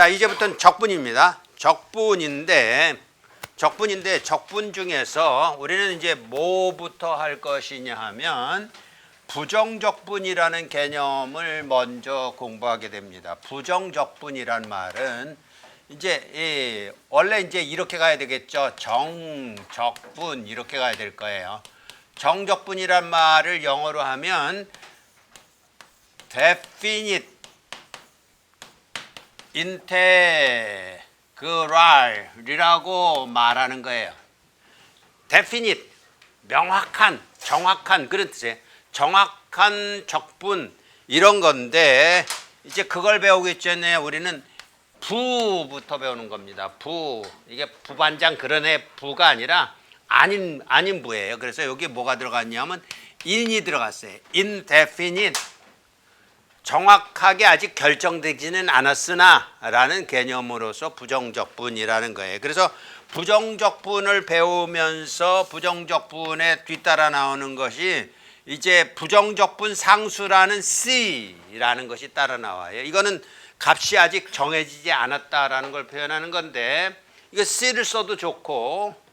자, 이제부터는 적분입니다. 적분인데 적분 중에서 우리는 이제 뭐부터 할 것이냐 하면 부정적분이라는 개념을 먼저 공부하게 됩니다. 부정적분이란 말은 이제 원래 이제 이렇게 가야 되겠죠. 정적분 이렇게 가야 될 거예요. 정적분이란 말을 영어로 하면 definite, integral이라고 말하는 거예요. definite, 명확한, 정확한 그런 뜻이에요. 정확한 적분 이런 건데 이제 그걸 배우겠잖아요. 우리는 부부터 배우는 겁니다. 부, 이게 부반장 그런 애 부가 아니라 아닌 부예요. 그래서 여기 뭐가 들어갔냐면 in이 들어갔어요. indefinite, 정확하게 아직 결정되지는 않았으나 라는 개념으로서 부정적분이라는 거예요. 그래서 부정적분을 배우면서 부정적분에 뒤따라 나오는 것이 이제 부정적분 상수라는 C라는 것이 따라 나와요. 이거는 값이 아직 정해지지 않았다라는 걸 표현하는 건데 이거 C를 써도 좋고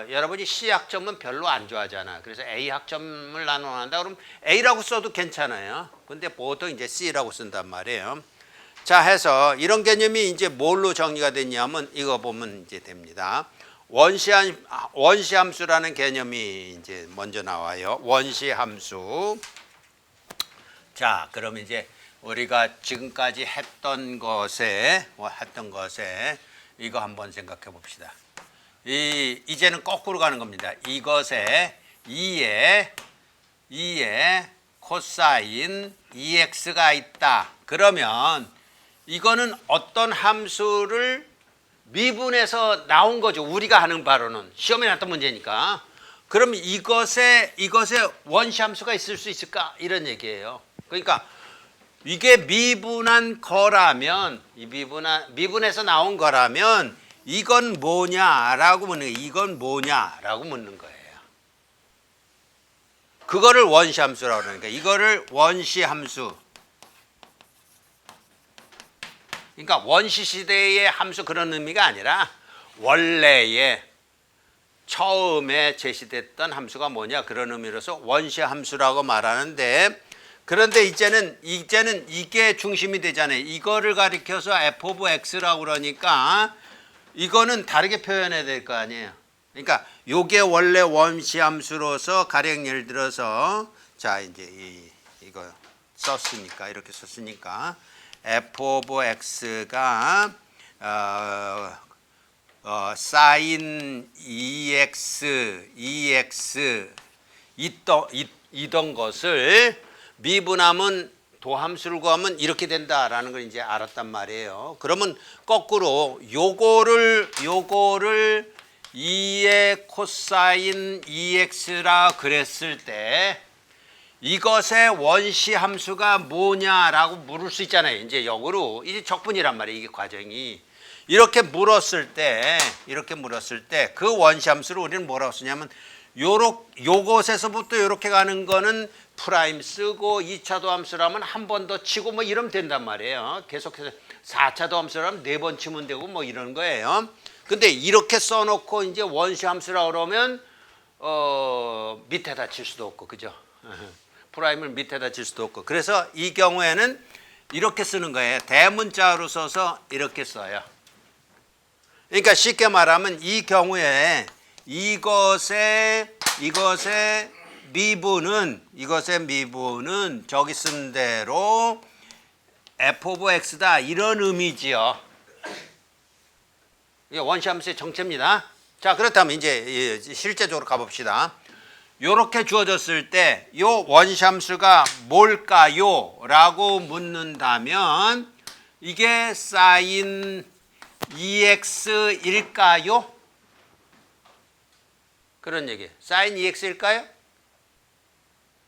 여러분이 C 학점은 별로 안 좋아하잖아. 그래서 A 학점을 나눠한다 그러면 A라고 써도 괜찮아요. 근데 보통 이제 C라고 쓴단 말이에요. 자, 해서 이런 개념이 이제 뭘로 정리가 됐냐면 이거 보면 이제 됩니다. 원시함수라는 개념이 이제 먼저 나와요. 원시함수. 자, 그럼 이제 우리가 지금까지 했던 것에 이거 한번 생각해 봅시다. 이제는 거꾸로 가는 겁니다. 이것에 2에 코사인 2x가 있다. 그러면 이거는 어떤 함수를 미분해서 나온 거죠. 우리가 하는 바로는 시험에 나왔던 문제니까. 그럼 이것에 원시함수가 있을 수 있을까? 이런 얘기예요. 그러니까 이게 미분한 거라면 미분해서 나온 거라면 이건 뭐냐라고 묻는 거예요. 이건 뭐냐라고 묻는 거예요. 그거를 원시함수라고 그러니까 이거를 원시함수. 그러니까 원시시대의 함수 그런 의미가 아니라 원래의 처음에 제시됐던 함수가 뭐냐 그런 의미로서 원시함수라고 말하는데 그런데 이제는 이게 중심이 되잖아요. 이거를 가리켜서 f of x라고 그러니까 이거는 다르게 표현해야 될 거 아니에요. 그러니까 요게 원래 원시함수로서 가령 예를 들어서 자 이제 이거 썼으니까 이렇게 썼으니까 f of x가 sin 2x 이던 것을 미분하면 도함수를 구하면 이렇게 된다라는 걸 이제 알았단 말이에요. 그러면 거꾸로 요거를 2의 코사인 2x라 그랬을 때 이것의 원시 함수가 뭐냐라고 물을 수 있잖아요. 이제 역으로 이제 적분이란 말이에요. 이게 과정이 이렇게 물었을 때 그 원시 함수를 우리는 뭐라고 쓰냐면 요것에서부터 이렇게 가는 거는 프라임 쓰고 2차 도함수라면 한 번 더 치고 뭐 이러면 된단 말이에요. 계속해서 4차 도함수라면 4번 치면 되고 뭐 이런 거예요. 근데 이렇게 써놓고 이제 원시 함수라 그러면 밑에다 칠 수도 없고 그죠? 프라임을 밑에다 칠 수도 없고 그래서 이 경우에는 이렇게 쓰는 거예요. 대문자로 써서 이렇게 써요. 그러니까 쉽게 말하면 이 경우에 이것의 미분은 저기 쓴 대로 f of x다 이런 의미지요. 이게 원시함수의 정체입니다. 자, 그렇다면 이제 실제적으로 가봅시다. 요렇게 주어졌을 때 요 원시함수가 뭘까요? 라고 묻는다면 이게 sin 2x일까요? 그런 얘기. sin 2x일까요?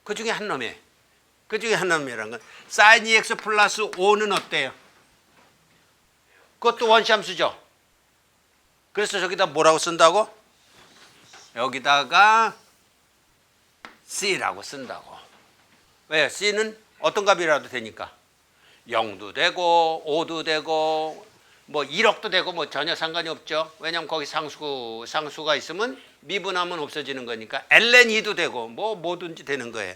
그 중에 한 놈이에요. 건 sin 2x 플러스 5는 어때요? 그것도 원시함수죠. 그래서 저기다 뭐라고 쓴다고? 여기다가 C라고 쓴다고. 왜? C는 어떤 값이라도 되니까 0도 되고 5도 되고 뭐 1억도 되고 뭐 전혀 상관이 없죠. 왜냐하면 거기 상수가 있으면 미분하면 없어지는 거니까 ln2도 되고 뭐 뭐든지 되는 거예요.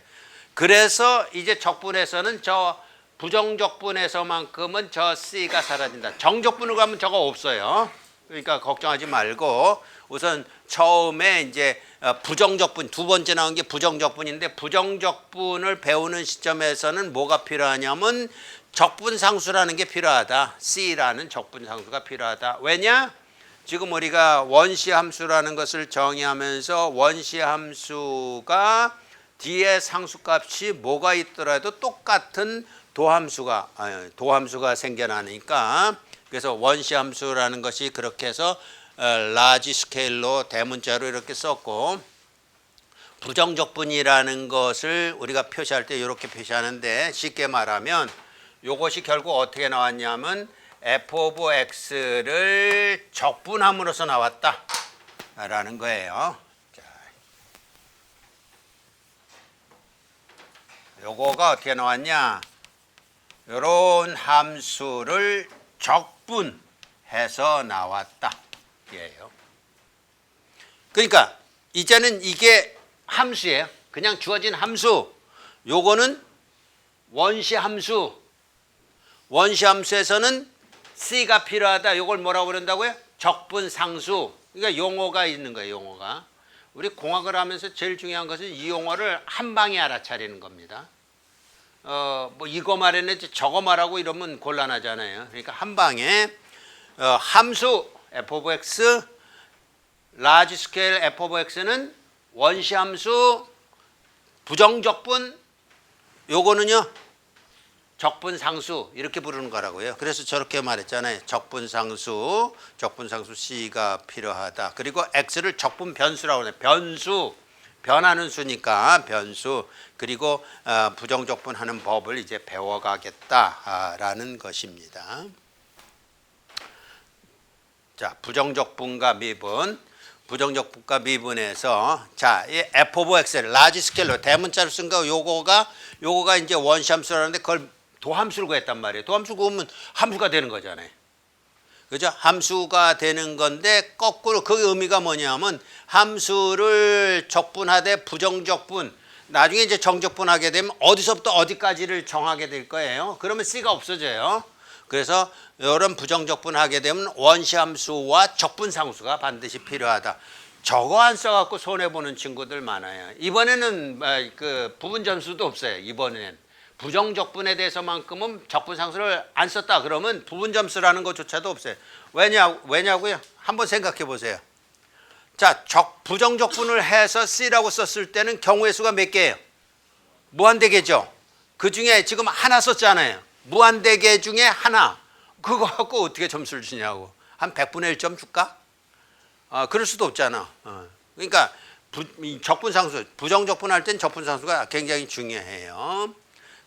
그래서 이제 적분에서는 저 부정적분에서만큼은 저 C가 사라진다. 정적분으로 가면 저거 없어요. 그러니까 걱정하지 말고 우선 처음에 이제 부정적분, 두 번째 나온 게 부정적분인데 부정적분을 배우는 시점에서는 뭐가 필요하냐면 적분상수라는 게 필요하다. C라는 적분상수가 필요하다. 왜냐? 지금 우리가 원시함수라는 것을 정의하면서 원시함수가 뒤에 상수값이 뭐가 있더라도 똑같은 도함수가 생겨나니까 그래서 원시함수라는 것이 그렇게 해서 라지 스케일로 대문자로 이렇게 썼고 부정적분이라는 것을 우리가 표시할 때 이렇게 표시하는데 쉽게 말하면 이것이 결국 어떻게 나왔냐면 f of x를 적분함으로써 나왔다 라는 거예요. 자, 요거가 어떻게 나왔냐, 요런 함수를 적분해서 나왔다 예요. 그러니까 이제는 이게 함수예요. 그냥 주어진 함수. 요거는 원시함수에서는 C가 필요하다. 요걸 뭐라고 그런다고요? 적분상수. 그러니까 용어가 있는 거예요. 용어가. 우리 공학을 하면서 제일 중요한 것은 이 용어를 한 방에 알아차리는 겁니다. 뭐 이거 말했는지 저거 말하고 이러면 곤란하잖아요. 그러니까 한 방에 함수 f of x, large scale f of x는 원시함수, 부정적분, 요거는요 적분상수 이렇게 부르는 거라고요. 그래서 저렇게 말했잖아요. 적분상수 C가 필요하다. 그리고 x를 적분변수라고 해요. 변수, 변하는 수니까 변수. 그리고 부정적분하는 법을 이제 배워가겠다라는 것입니다. 자, 부정적분과 미분에서 자, 이 f of x를 라지 스케일로 대문자로 쓴 거 요거가 이제 원시함수라는데 그걸 도함수를 구했단 말이에요. 도함수 구하면 함수가 되는 거잖아요. 그죠? 함수가 되는 건데 거꾸로 그 의미가 뭐냐면 함수를 적분하되 부정적분, 나중에 이제 정적분하게 되면 어디서부터 어디까지를 정하게 될 거예요. 그러면 C가 없어져요. 그래서 이런 부정적분하게 되면 원시함수와 적분상수가 반드시 필요하다. 저거 안 써갖고 손해보는 친구들 많아요. 이번에는 그 부분점수도 없어요. 이번에는 부정적분에 대해서만큼은 적분상수를 안 썼다 그러면 부분점수라는 것조차도 없어요. 왜냐고요? 한번 생각해 보세요. 자, 부정적분을 해서 C라고 썼을 때는 경우의 수가 몇 개예요? 무한대개죠. 그 중에 지금 하나 썼잖아요. 무한대개 중에 하나. 그거 갖고 어떻게 점수를 주냐고. 한 100분의 1점 줄까? 그럴 수도 없잖아. 그러니까 적분상수, 부정적분할 땐 적분상수가 굉장히 중요해요.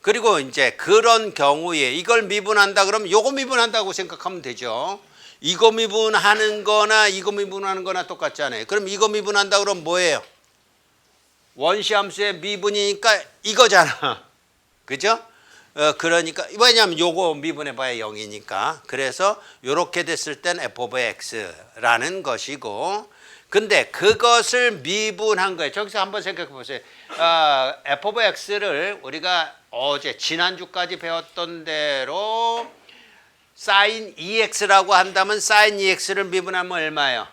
그리고 이제 그런 경우에 이걸 미분한다 그러면 요거 미분한다고 생각하면 되죠. 이거 미분하는 거나 이거 미분하는 거나 똑같잖아요. 그럼 이거 미분한다 그러면 뭐예요? 원시함수의 미분이니까 이거잖아. 그죠? 그러니까 왜냐하면 요거 미분해봐야 0이니까. 그래서 요렇게 됐을 땐 f of x라는 것이고, 근데 그것을 미분한 거예요. 저기서 한번 생각해 보세요. f of x를 우리가 어제 지난주까지 배웠던 대로 sin 2x라고 한다면 sin 2x를 미분하면 얼마예요?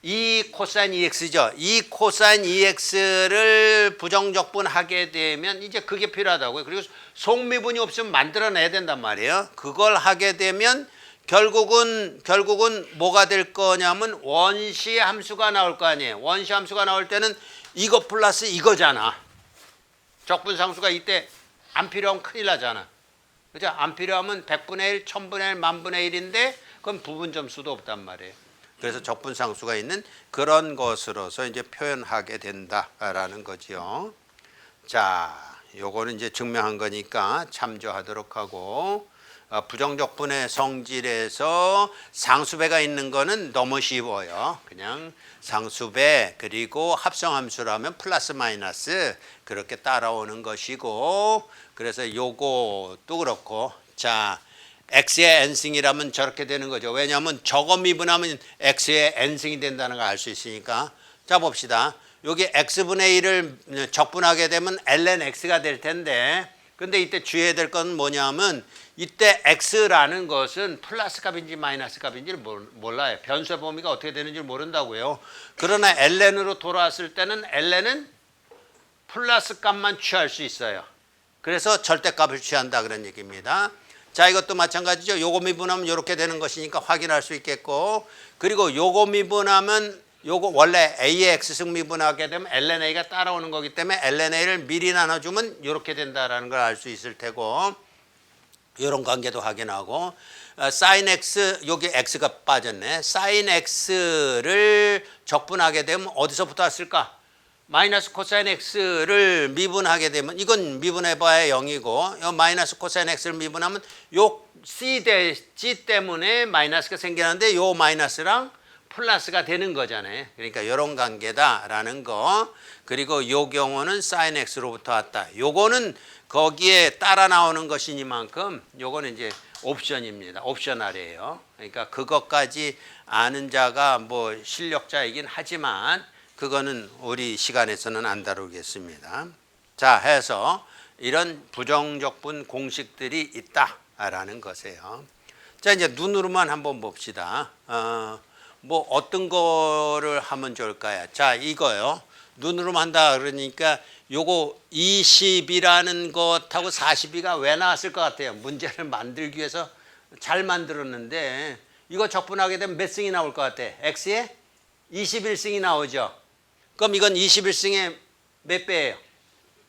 2 코사인 2x죠. 2 코사인 2x를 부정적분하게 되면 이제 그게 필요하다고요. 그리고 속미분이 없으면 만들어내야 된단 말이에요. 그걸 하게 되면 결국은 뭐가 될 거냐면 원시 함수가 나올 거 아니에요. 원시 함수가 나올 때는 이거 플러스 이거잖아. 적분상수가 이때 안 필요하면 큰일 나잖아. 그죠? 안 필요하면 100분의 1, 1000분의 1, 만분의 1인데 그건 부분점수도 없단 말이에요. 그래서 적분상수가 있는 그런 것으로서 이제 표현하게 된다라는 거죠. 자, 요거는 이제 증명한 거니까 참조하도록 하고, 부정적분의 성질에서 상수배가 있는 거는 너무 쉬워요. 그냥 상수배 그리고 합성함수라면 플러스 마이너스 그렇게 따라오는 것이고, 그래서 요것도 그렇고, 자, x의 n승이라면 저렇게 되는 거죠. 왜냐하면 저거 미분하면 x의 n승이 된다는 걸 알 수 있으니까. 자 봅시다. 여기 x분의 1을 적분하게 되면 ln x가 될 텐데, 근데 이때 주의해야 될 건 뭐냐면 이때 x라는 것은 플러스 값인지 마이너스 값인지를 몰라요. 변수의 범위가 어떻게 되는지 모른다고요. 그러나 ln으로 돌아왔을 때는 ln은 플러스 값만 취할 수 있어요. 그래서 절대값을 취한다 그런 얘기입니다. 자, 이것도 마찬가지죠. 요거 미분하면 이렇게 되는 것이니까 확인할 수 있겠고, 그리고 요거 미분하면 요거 원래 a의 x승 미분하게 되면 ln a가 따라오는 거기 때문에 ln a를 미리 나눠주면 이렇게 된다라는 걸 알 수 있을 테고, 이런 관계도 확인하고, sin x 여기 x가 빠졌네. sin x를 적분하게 되면 어디서부터 왔을까? 마이너스 코사인 x를 미분하게 되면 이건 미분해봐야 0이고, 요 마이너스 코사인 x를 미분하면 요 c 대지 때문에 마이너스가 생기는데 요 마이너스랑 플러스가 되는 거잖아요. 그러니까 이런 관계다라는 거. 그리고 요 경우는 sin x로부터 왔다. 요거는 거기에 따라 나오는 것이니만큼 요거는 이제 옵션입니다. 옵셔널이에요. 그러니까 그것까지 아는 자가 뭐 실력자이긴 하지만 그거는 우리 시간에서는 안 다루겠습니다. 자, 해서 이런 부정적분 공식들이 있다라는 것이에요. 자, 이제 눈으로만 한번 봅시다. 뭐 어떤 거를 하면 좋을까요? 자, 이거요. 눈으로만 한다 그러니까 요거 20이라는 것하고 42가 왜 나왔을 것 같아요? 문제를 만들기 위해서 잘 만들었는데 이거 적분하게 되면 몇 승이 나올 것 같아? x에 21승이 나오죠. 그럼 이건 21승의 몇 배예요?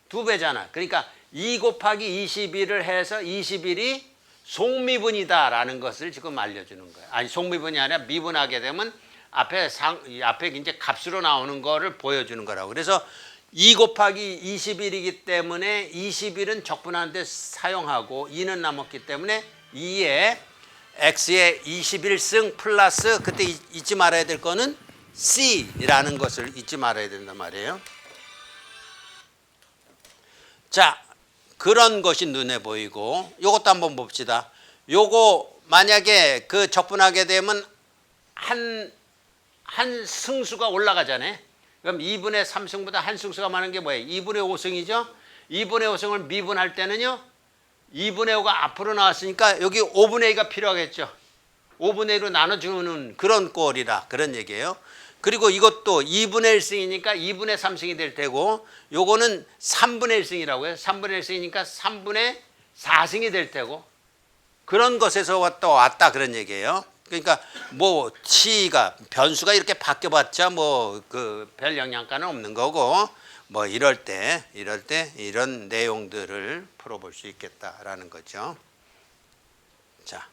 2배잖아. 그러니까 2 곱하기 21을 해서 21이 속미분이다라는 것을 지금 알려주는 거예요. 아니, 속미분이 아니라 미분하게 되면 앞에 이제 값으로 나오는 거를 보여주는 거라고. 그래서 2 곱하기 21이기 때문에 21은 적분하는 데 사용하고 2는 남았기 때문에 2에 x의 21승 플러스 그때 잊지 말아야 될 거는 c라는 것을 잊지 말아야 된단 말이에요. 자, 그런 것이 눈에 보이고, 요것도 한번 봅시다. 요거 만약에 그 적분하게 되면 한 승수가 올라가잖아요. 그럼 2분의 3승보다 한 승수가 많은 게 뭐예요? 2분의 5승이죠. 2분의 5승을 미분할 때는요, 2분의 5가 앞으로 나왔으니까 여기 5분의 2가 필요하겠죠. 5분의 1로 나눠주는 그런 꼴이다, 그런 얘기예요. 그리고 이것도 2분의 1승이니까 2분의 3승이 될 테고, 요거는 3분의 1승이라고 해요. 3분의 1승이니까 3분의 4승이 될 테고, 그런 것에서 또 왔다 그런 얘기예요. 그러니까 뭐 t가 변수가 이렇게 바뀌어봤자 뭐 그 별 영향가는 없는 거고, 뭐 이럴 때 이런 내용들을 풀어볼 수 있겠다라는 거죠. 자,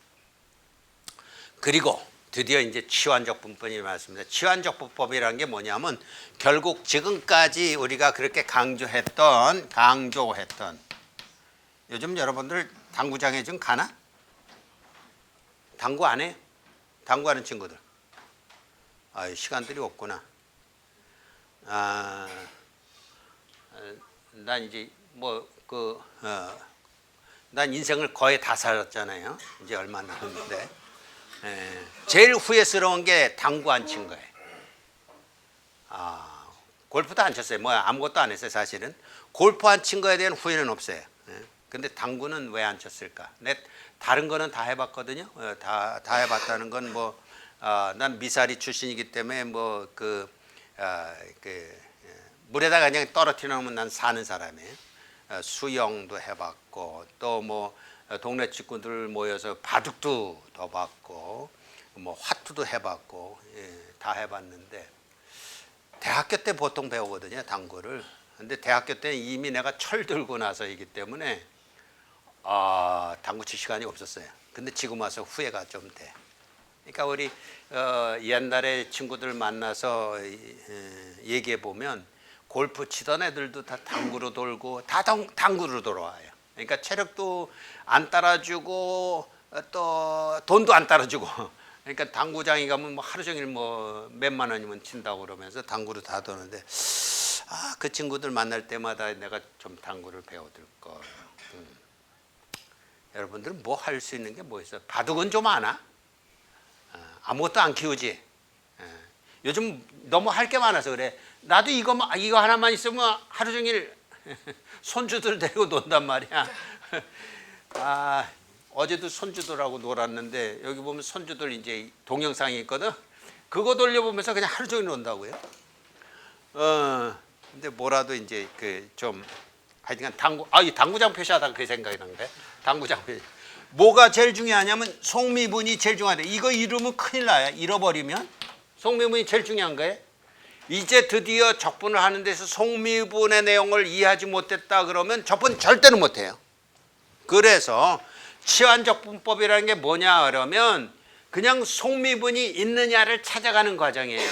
그리고 드디어 이제 치환적분법이 말씀입니다. 치환적분법이라는 게 뭐냐면 결국 지금까지 우리가 그렇게 강조했던 요즘 여러분들 당구장에 좀 가나? 당구 안 해요? 당구하는 친구들. 시간들이 없구나. 난 이제 난 인생을 거의 다 살았잖아요. 이제 얼마 남았는데. 제일 후회스러운 게 당구 안 친 거예요. 골프도 안 쳤어요. 뭐 아무것도 안 했어요, 사실은. 골프 안 친 거에 대한 후회는 없어요. 근데 당구는 왜 안 쳤을까? 다른 거는 다 해봤거든요. 다 해봤다는 건 뭐, 난 미사리 출신이기 때문에 물에다가 그냥 떨어뜨려 놓으면 난 사는 사람이에요. 수영도 해봤고, 또 뭐, 동네 친구들 모여서 바둑도 더 봤고, 뭐, 화투도 해봤고, 다 해봤는데, 대학교 때 보통 배우거든요, 당구를. 근데 대학교 때는 이미 내가 철 들고 나서이기 때문에, 당구 칠 시간이 없었어요. 근데 지금 와서 후회가 좀 돼. 그러니까 우리 옛날에 친구들 만나서 얘기해 보면 골프 치던 애들도 다 당구로 돌고 다 당구로 돌아와요. 그러니까 체력도 안 따라주고 또 돈도 안 따라주고. 그러니까 당구장에 가면 뭐 하루 종일 뭐 몇만 원이면 친다고 그러면서 당구로 다 도는데, 그 친구들 만날 때마다 내가 좀 당구를 배워둘 걸. 여러분들은 뭐 할 수 있는 게 뭐 있어? 바둑은 좀 아나? 아무것도 안 키우지. 요즘 너무 할 게 많아서 그래. 나도 이거 하나만 있으면 하루 종일 손주들 데리고 논단 말이야. 어제도 손주들하고 놀았는데 여기 보면 손주들 이제 동영상이 있거든. 그거 돌려보면서 그냥 하루 종일 논다고요. 근데 뭐라도 이제 그 좀 하여튼간 이 당구장 표시하다가 그 생각이 나는데 당구장 표시. 뭐가 제일 중요하냐면 속미분이 제일 중요하대. 이거 잃으면 큰일 나요. 잃어버리면 속미분이 제일 중요한 거예요. 이제 드디어 적분을 하는 데서 속미분의 내용을 이해하지 못했다 그러면 적분 절대로 못해요. 그래서 치환적분법이라는 게 뭐냐 그러면 그냥 속미분이 있느냐를 찾아가는 과정이에요.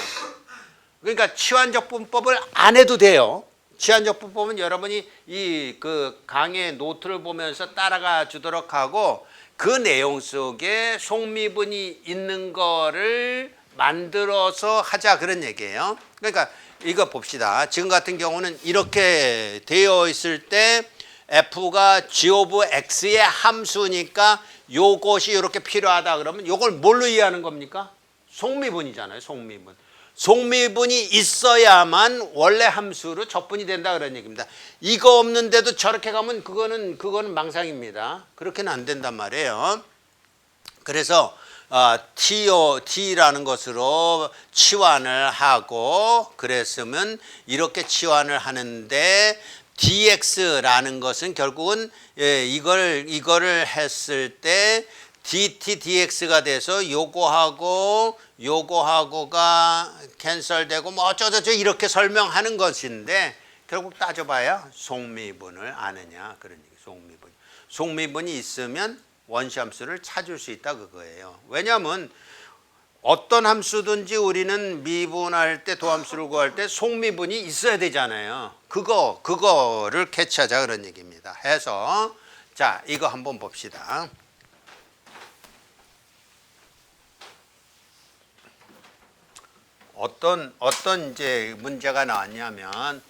그러니까 치환적분법을 안 해도 돼요. 치환적분법은 여러분이 이 그 강의 노트를 보면서 따라가 주도록 하고 그 내용 속에 속미분이 있는 거를 만들어서 하자 그런 얘기예요. 그러니까 이거 봅시다. 지금 같은 경우는 이렇게 되어 있을 때 f가 g of x의 함수니까 요것이 이렇게 필요하다 그러면 요걸 뭘로 이해하는 겁니까? 속미분이잖아요. 속미분. 속미분이 있어야만 원래 함수로 적분이 된다 그런 얘기입니다. 이거 없는데도 저렇게 가면 그거는 망상입니다. 그렇게는 안 된단 말이에요. 그래서 T라는 것으로 치환을 하고 그랬으면 이렇게 치환을 하는데 dx라는 것은 결국은 이거를 했을 때 dt dx가 돼서 요거하고가 캔슬되고 뭐 어쩌저쩌 이렇게 설명하는 것인데 결국 따져봐야 속미분을 아느냐 그런 얘기. 속미분이 있으면 원시함수를 찾을 수 있다 그거예요. 왜냐하면 어떤 함수든지 우리는 미분할 때 도함수를 구할 때 속미분이 있어야 되잖아요. 그거를 캐치하자 그런 얘기입니다. 해서 자 이거 한번 봅시다. 어떤 이제 문제가 나왔냐면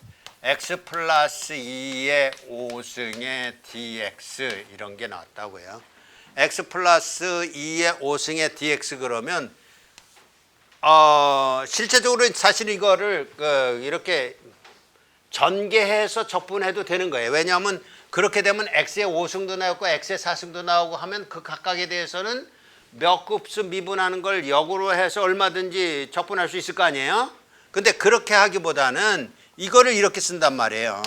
x 플러스 2의 5승의 dx 이런 게 나왔다고요. x 플러스 2의 5승의 dx 그러면 실제적으로 사실 이거를 이렇게 전개해서 적분해도 되는 거예요. 왜냐하면 그렇게 되면 x의 5승도 나오고 x의 4승도 나오고 하면 그 각각에 대해서는 몇 급수 미분하는 걸 역으로 해서 얼마든지 적분할 수 있을 거 아니에요. 근데 그렇게 하기보다는 이거를 이렇게 쓴단 말이에요.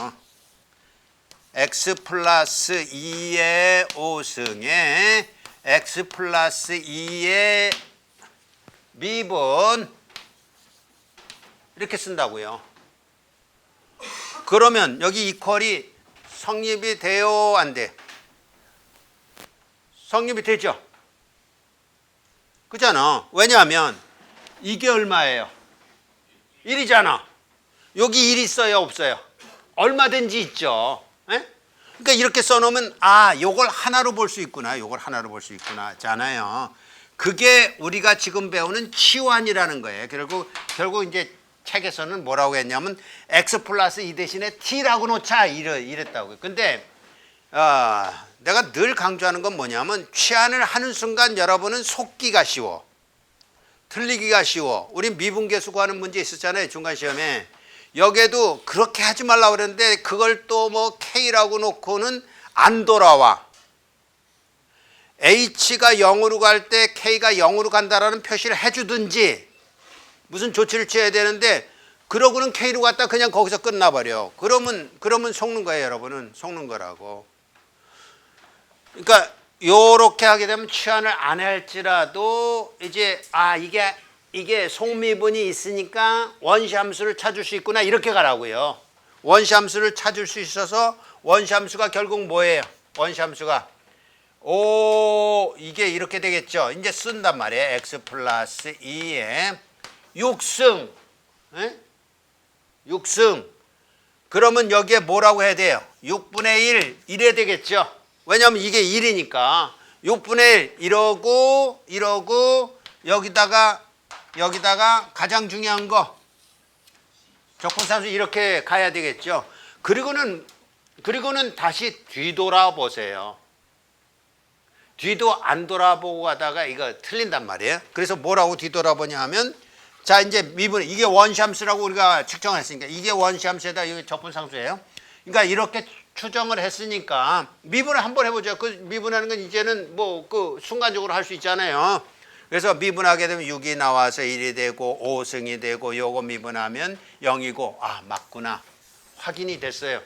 x 플러스 2의 5승에 x 플러스 2의 미분 이렇게 쓴다고요. 그러면 여기 이퀄이 성립이 돼요 안 돼? 성립이 되죠. 그잖아. 왜냐하면 이게 얼마예요? 1이잖아. 여기 1 있어요 없어요? 얼마든지 있죠. 에? 그러니까 이렇게 써놓으면 요걸 하나로 볼 수 있구나. 요걸 하나로 볼 수 있구나 잖아요. 그게 우리가 지금 배우는 치환이라는 거예요. 결국 이제 책에서는 뭐라고 했냐면 x 플러스 2 대신에 t라고 놓자 이랬다고요. 근데 내가 늘 강조하는 건 뭐냐면 치환을 하는 순간 여러분은 속기가 쉬워. 틀리기가 쉬워. 우리 미분계수 구하는 문제 있었잖아요. 중간 시험에. 여기에도 그렇게 하지 말라고 그랬는데 그걸 또 뭐 K라고 놓고는 안 돌아와. H가 0으로 갈 때 K가 0으로 간다라는 표시를 해주든지 무슨 조치를 취해야 되는데 그러고는 K로 갔다 그냥 거기서 끝나버려. 그러면 속는 거예요. 여러분은 속는 거라고. 그러니까 요렇게 하게 되면 치환을 안 할지라도 이제 이게 속미분이 있으니까 원시함수를 찾을 수 있구나 이렇게 가라고요. 원시함수를 찾을 수 있어서 원시함수가 결국 뭐예요? 원시함수가 이게 이렇게 되겠죠. 이제 쓴단 말이에요. x 플러스 2에 6승 6승 그러면 여기에 뭐라고 해야 돼요? 6분의 1 이래야 되겠죠. 왜냐하면 이게 1이니까 6분의 1 이러고 여기다가 가장 중요한 거 적분산수 이렇게 가야 되겠죠. 그리고는 다시 뒤돌아 보세요. 뒤도 안 돌아보고 가다가 이거 틀린단 말이에요. 그래서 뭐라고 뒤돌아보냐 하면 자 이제 미분 이게 원샴스라고 우리가 측정을 했으니까 이게 원샴스에다 이게 적분상수예요. 그러니까 이렇게 추정을 했으니까 미분을 한번 해보죠. 그 미분하는 건 이제는 뭐 그 순간적으로 할 수 있잖아요. 그래서 미분하게 되면 6이 나와서 1이 되고 5승이 되고 요거 미분하면 0이고 아 맞구나 확인이 됐어요.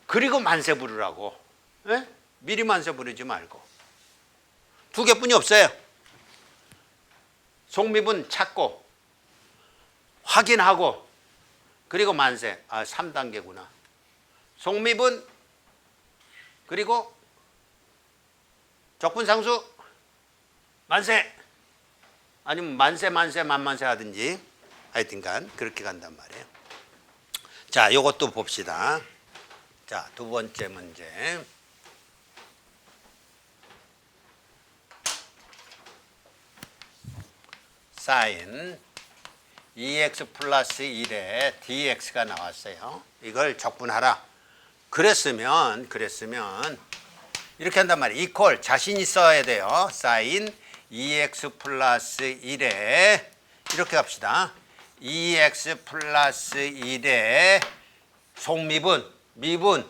그리고 만세 부르라고. 예? 미리 만세 부르지 말고. 두 개뿐이 없어요. 속미분 찾고 확인하고 그리고 만세. 아 3단계구나. 속미분 그리고 적분상수 만세 아니면 만세 만만세 하든지 하여튼간 그렇게 간단 말이에요. 자, 요것도 봅시다. 자, 두 번째 문제. 사인 2x 플러스 1에 dx가 나왔어요. 이걸 적분하라. 그랬으면 이렇게 한단 말이에요. 이퀄 자신 있어야 돼요. 사인 2x 플러스 1에 이렇게 합시다. 2x 플러스 1에 속미분 미분하고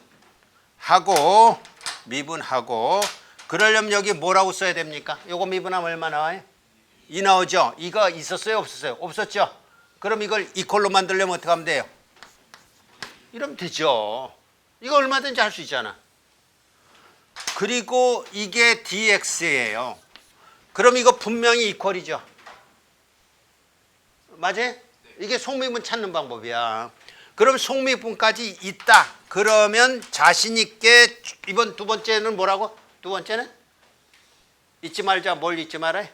그러려면 여기 뭐라고 써야 됩니까? 요거 미분하면 얼마 나와요? 2 나오죠? 이거 있었어요? 없었어요? 없었죠? 그럼 이걸 이퀄로 만들려면 어떻게 하면 돼요? 이러면 되죠. 이거 얼마든지 할 수 있잖아. 그리고 이게 dx예요. 그럼 이거 분명히 이퀄이죠. 맞아요? 이게 속미분 찾는 방법이야. 그럼 속미분까지 있다. 그러면 자신 있게 이번 두 번째는 뭐라고? 두 번째는 잊지 말자. 뭘 잊지 말아요?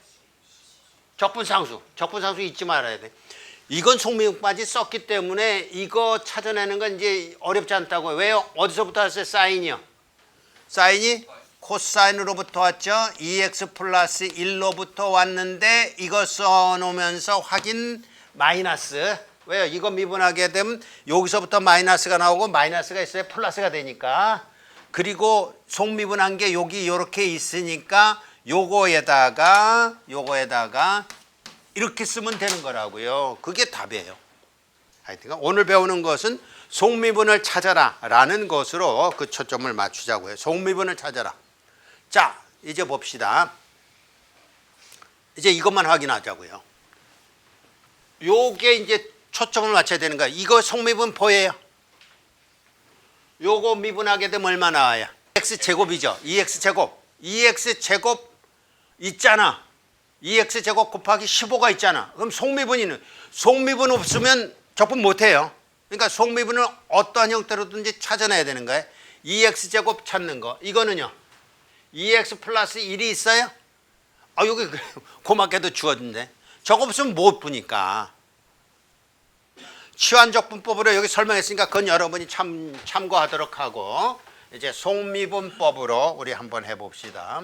적분상수 잊지 말아야 돼. 이건 속미분까지 썼기 때문에 이거 찾아내는 건 이제 어렵지 않다고. 왜요? 어디서부터 왔어요? 사인이요. 사인이 코사인으로부터 왔죠. 2x 플러스 1로부터 왔는데 이거 써놓으면서 확인 마이너스. 왜요? 이거 미분하게 되면 여기서부터 마이너스가 나오고 마이너스가 있어야 플러스가 되니까. 그리고 속미분한 게 여기 이렇게 있으니까 요거에다가 이렇게 쓰면 되는 거라고요. 그게 답이에요. 하여튼 오늘 배우는 것은 속미분을 찾아라 라는 것으로 그 초점을 맞추자고요. 속미분을 찾아라. 자, 이제 봅시다. 이제 이것만 확인하자고요. 요게 이제 초점을 맞춰야 되는 거야. 이거 속미분 보여요? 요거 미분하게 되면 얼마 나와요? x제곱이죠. 2x제곱 있잖아. 2x제곱 곱하기 15가 있잖아. 그럼 속미분 없으면 적분 못해요. 그러니까 속미분을 어떠한 형태로든지 찾아내야 되는 거예요. 2x제곱 찾는 거. 이거는요. 2x 플러스 1이 있어요? 아, 여기 고맙게도 주어진대. 저거 없으면 못 푸니까. 치환적분법으로 여기 설명했으니까 그건 여러분이 참고하도록 하고 이제 속미분법으로 우리 한번 해봅시다.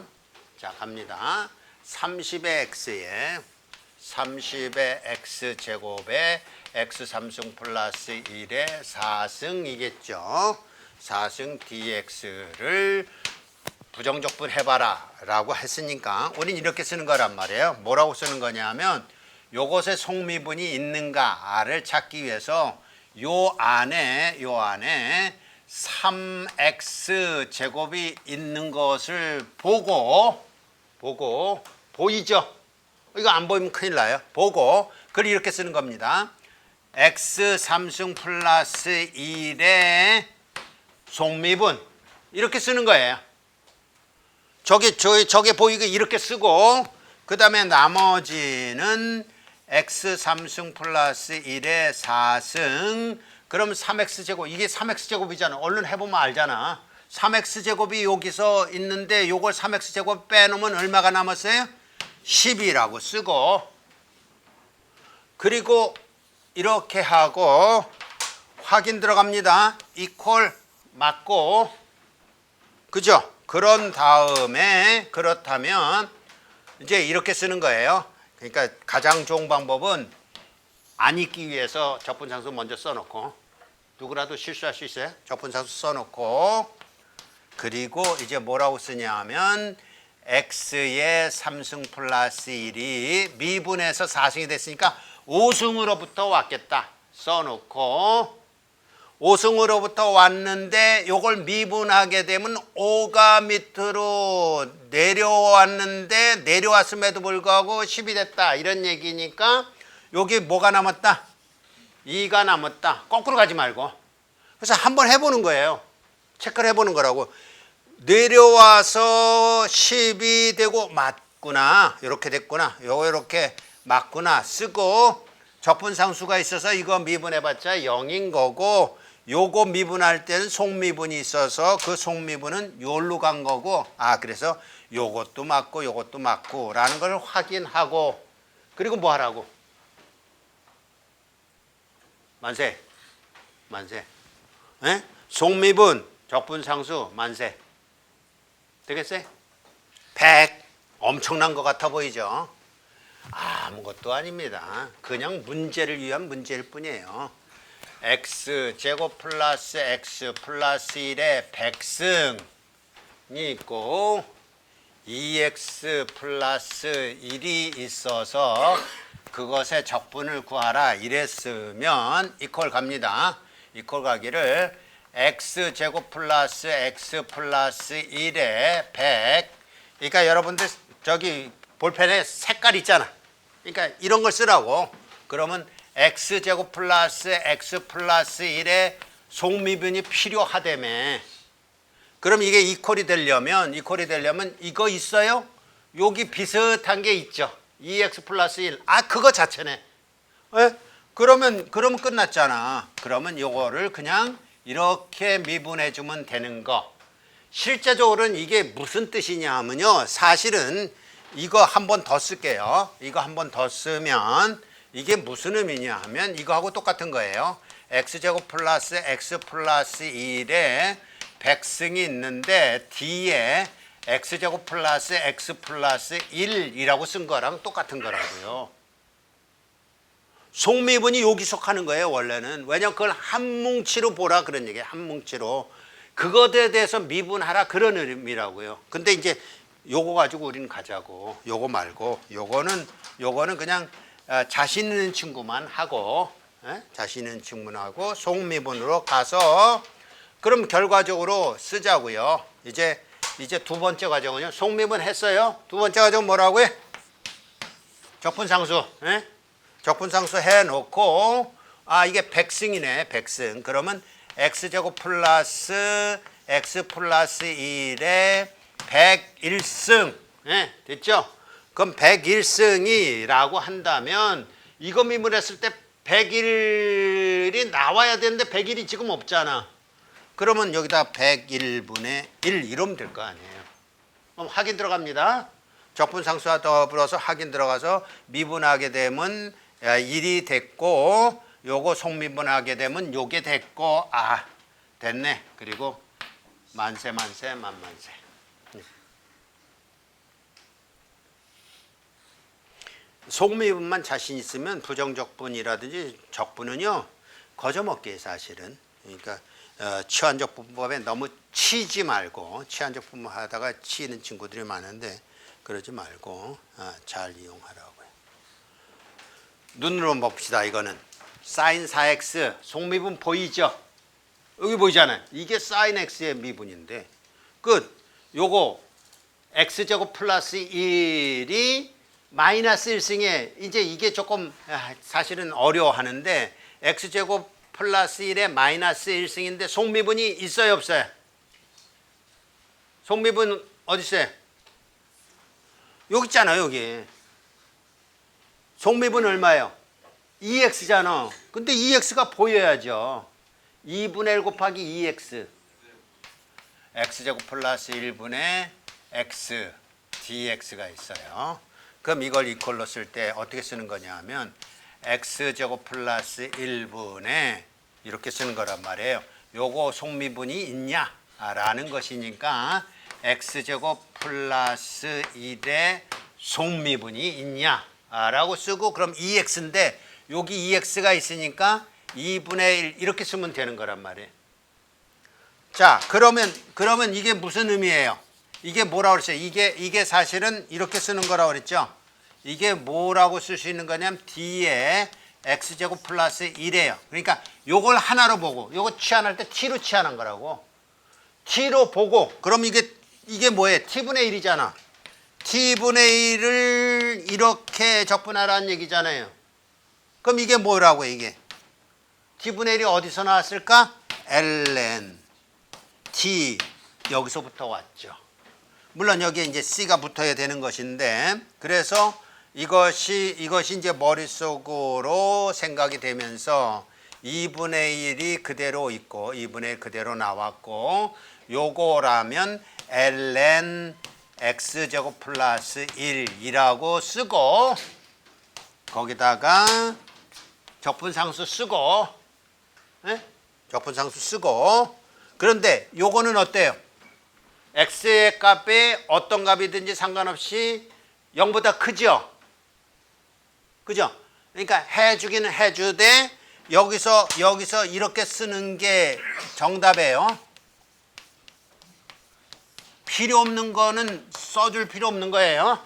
자, 갑니다. 30의 x제곱에 x 3승 플러스 1의 4승이겠죠. 4승 dx를 부정적분 해봐라 라고 했으니까 우린 이렇게 쓰는 거란 말이에요. 뭐라고 쓰는 거냐면 요것에 속미분이 있는가를 찾기 위해서 요 안에 3x 제곱이 있는 것을 보고 보이죠? 이거 안 보이면 큰일 나요. 보고 그걸 이렇게 쓰는 겁니다. x 3승 플러스 1의 속미분 이렇게 쓰는 거예요. 저게 보이게 이렇게 쓰고 그 다음에 나머지는 x 3승 플러스 1의 4승 그럼 3x제곱 이게 3x제곱이잖아. 얼른 해보면 알잖아. 3x제곱이 여기서 있는데 요걸 3x제곱 빼놓으면 얼마가 남았어요? 10이라고 쓰고 그리고 이렇게 하고 확인 들어갑니다. 이퀄 맞고 그죠? 그런 다음에 그렇다면 이제 이렇게 쓰는 거예요. 그러니까 가장 좋은 방법은 안 잊기 위해서 적분상수 먼저 써놓고 누구라도 실수할 수 있어요. 적분상수 써놓고 그리고 이제 뭐라고 쓰냐 하면 x의 3승 플러스 1이 미분해서 4승이 됐으니까 5승으로부터 왔겠다 써놓고 5승으로부터 왔는데 요걸 미분하게 되면 5가 밑으로 내려왔는데 내려왔음에도 불구하고 10이 됐다 이런 얘기니까 여기 뭐가 남았다? 2가 남았다. 거꾸로 가지 말고. 그래서 한번 해보는 거예요. 체크를 해보는 거라고. 내려와서 10이 되고 맞구나. 이렇게 됐구나. 요거 이렇게 맞구나. 쓰고 적분상수가 있어서 이거 미분해봤자 0인 거고 요거 미분할 때는 속미분이 있어서 그 속미분은 요로 간 거고 그래서 요것도 맞고 요것도 맞고 라는 걸 확인하고 그리고 뭐 하라고? 만세. 에? 속미분, 적분상수, 만세. 되겠어요? 100. 엄청난 것 같아 보이죠? 아무것도 아닙니다. 그냥 문제를 위한 문제일 뿐이에요. x제곱 플러스 x 플러스 1에 100승이 있고 2x 플러스 1이 있어서 그것의 적분을 구하라 이랬으면 이퀄 갑니다. 이퀄 가기를 x제곱 플러스 x 플러스 1에 100 그러니까 여러분들 저기 볼펜에 색깔 있잖아. 그러니까 이런 걸 쓰라고. 그러면 x제곱 플러스 x 플러스 1의 속미분이 필요하다며. 그럼 이게 이퀄이 되려면 이거 있어요? 여기 비슷한 게 있죠. 2x 플러스 1. 그거 자체네. 에? 그러면 끝났잖아. 그러면 요거를 그냥 이렇게 미분해 주면 되는 거. 실제적으로는 이게 무슨 뜻이냐 하면요. 사실은 이거 한 번 더 쓸게요. 이거 한 번 더 쓰면 이게 무슨 의미냐 하면 이거하고 똑같은 거예요. x제곱 플러스 x 플러스 1에 100승이 있는데 뒤에 x제곱 플러스 x 플러스 1이라고 쓴 거랑 똑같은 거라고요. 속미분이 여기 속하는 거예요. 원래는. 왜냐면 그걸 한 뭉치로 보라 그런 얘기예요. 한 뭉치로. 그것에 대해서 미분하라 그런 의미라고요. 근데 이제 요거 가지고 우리는 가자고. 요거 말고 요거는 그냥 자신 있는 친구만 하고 자신 있는 친구하고 속미분으로 가서 그럼 결과적으로 쓰자고요. 이제 두 번째 과정은요. 속미분 했어요. 두 번째 과정은 뭐라고 해? 적분상수. 적분상수 해놓고 이게 100승이네. 100승. 그러면 x제곱 플러스 x 플러스 1에 101승. 됐죠? 그럼 101승이라고 한다면 이거 미분했을 때 101이 나와야 되는데 101이 지금 없잖아. 그러면 여기다 101분의 1 이러면 될 거 아니에요. 그럼 확인 들어갑니다. 적분상수와 더불어서 확인 들어가서 미분하게 되면 1이 됐고 요거 속미분하게 되면 요게 됐고 됐네. 그리고 만세 만만세. 속미분만 자신 있으면 부정적분이라든지 적분은요 거저먹기에 사실은. 그러니까 치환적분법에 너무 치지 말고 치환적분법 하다가 치는 친구들이 많은데 그러지 말고 잘 이용하라고요. 눈으로 봅시다. 이거는 사인 4x 속미분 보이죠? 여기 보이잖아요. 이게 사인 x의 미분인데 끝. 요거 x제곱 플러스 1이 마이너스 1승에 이제 이게 조금 사실은 어려워하는데 x제곱 플러스 1에 마이너스 1승인데 속미분이 있어요 없어요? 속미분 어디 있어요? 여기 있잖아요. 여기 속미분 얼마예요? 2x잖아. 근데 2x가 보여야죠. 2분의 1 곱하기 2x x제곱 플러스 1분의 x dx가 있어요. 그럼 이걸 이퀄로 쓸 때 어떻게 쓰는 거냐 하면 x제곱 플러스 1분의 이렇게 쓰는 거란 말이에요. 요거 속미분이 있냐? 라는 것이니까 x제곱 플러스 1의 속미분이 있냐? 라고 쓰고 그럼 2x인데 여기 2x가 있으니까 2분의 1 이렇게 쓰면 되는 거란 말이에요. 자, 그러면 이게 무슨 의미예요? 이게 뭐라고 그랬어요? 이게 사실은 이렇게 쓰는 거라고 그랬죠? 이게 뭐라고 쓸 수 있는 거냐면 D에 X제곱 플러스 1이에요. 그러니까 요걸 하나로 보고 요거 치환할 때 T로 치환한 거라고. T로 보고 그럼 이게 뭐예요? T분의 1이잖아. T분의 1을 이렇게 적분하라는 얘기잖아요. 그럼 이게 뭐라고 이게? T분의 1이 어디서 나왔을까? ln T 여기서부터 왔죠. 물론 여기에 이제 C가 붙어야 되는 것인데 그래서 이것이 이제 머릿속으로 생각이 되면서 2분의 1이 그대로 있고 2분의 1 그대로 나왔고 요거라면 ln x제곱 플러스 1이라고 쓰고 거기다가 적분상수 쓰고 적분상수 쓰고 그런데 요거는 어때요? x의 값에 어떤 값이든지 상관없이 0보다 크죠? 그죠? 그러니까 해주기는 해주되 여기서 이렇게 쓰는 게 정답이에요. 필요 없는 거는 써줄 필요 없는 거예요.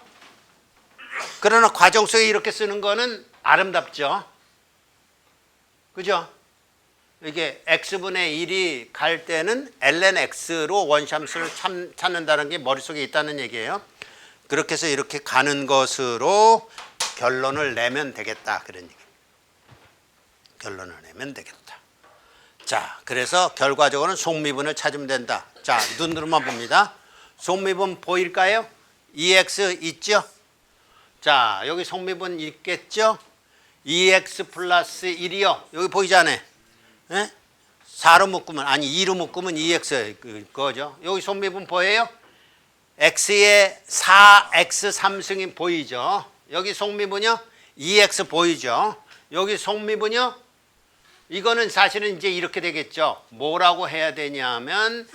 그러나 과정 속에 이렇게 쓰는 거는 아름답죠. 그죠? 이게 x분의 1이 갈 때는 ln x로 원시함수를 찾는다는 게 머릿속에 있다는 얘기예요. 그렇게 해서 이렇게 가는 것으로 결론을 내면 되겠다. 그런 얘기. 결론을 내면 되겠다. 자, 그래서 결과적으로는 속미분을 찾으면 된다. 자, 눈으로만 봅니다. 속미분 보일까요? 2x 있죠? 자, 여기 속미분 있겠죠? 2x 플러스 1이요. 여기 보이잖아요. 예? 4로 묶으면, 아니 2로 묶으면 2x 그거죠. 여기 속미분 보여요? x의 4x 3승이 보이죠? 여기 속미분요? 2x 보이죠? 여기 속미분요? 이거는 사실은 이제 이렇게 되겠죠. 뭐라고 해야 되냐면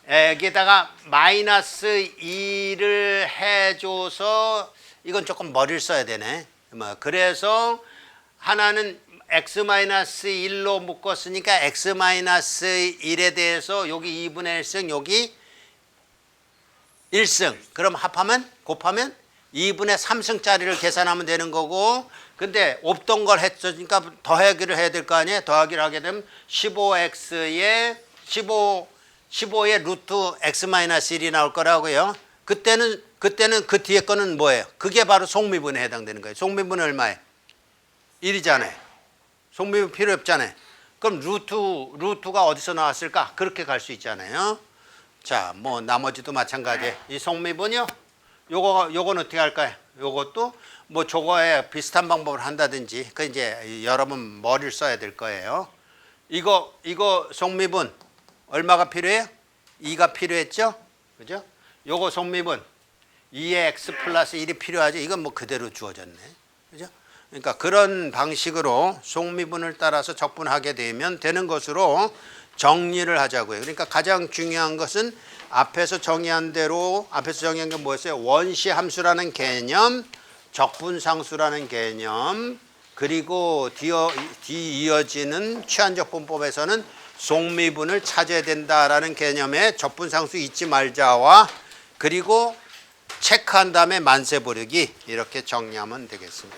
여기다가 마이너스 2를 해줘서 이건 조금 머리를 써야 되네. 그래서 하나는 x-1로 묶었으니까 x-1에 대해서 여기 2분의 1승 여기 1승 그럼 곱하면 2분의 3승짜리를 계산하면 되는 거고 근데 없던 걸 했으니까 더하기를 해야 될 거 아니에요. 더하기를 하게 되면 15x에 15의 루트 x-1이 나올 거라고요. 그때는 그 뒤에 거는 뭐예요? 그게 바로 속미분에 해당되는 거예요. 속미분은 얼마예요? 1이잖아요. 속미분 필요 없잖아요. 그럼 루트가 어디서 나왔을까? 그렇게 갈 수 있잖아요. 자, 뭐 나머지도 마찬가지예요. 이 속미분이요. 요건 어떻게 할까요? 요것도 뭐 저거에 비슷한 방법을 한다든지 그 이제 여러분 머리를 써야 될 거예요. 이거 속미분 얼마가 필요해요? 2가 필요했죠? 그죠? 요거 속미분 2의 x 플러스 1이 필요하죠. 이건 뭐 그대로 주어졌네. 그죠? 그러니까 그런 방식으로 속미분을 따라서 적분하게 되면 되는 것으로 정리를 하자고요. 그러니까 가장 중요한 것은 앞에서 정의한 대로 앞에서 정의한 게 뭐였어요? 원시함수라는 개념, 적분상수라는 개념, 그리고 뒤 이어지는 취한적분법에서는 속미분을 찾아야 된다라는 개념의 적분상수 잊지 말자와 그리고 체크한 다음에 만세 부르기 이렇게 정리하면 되겠습니다.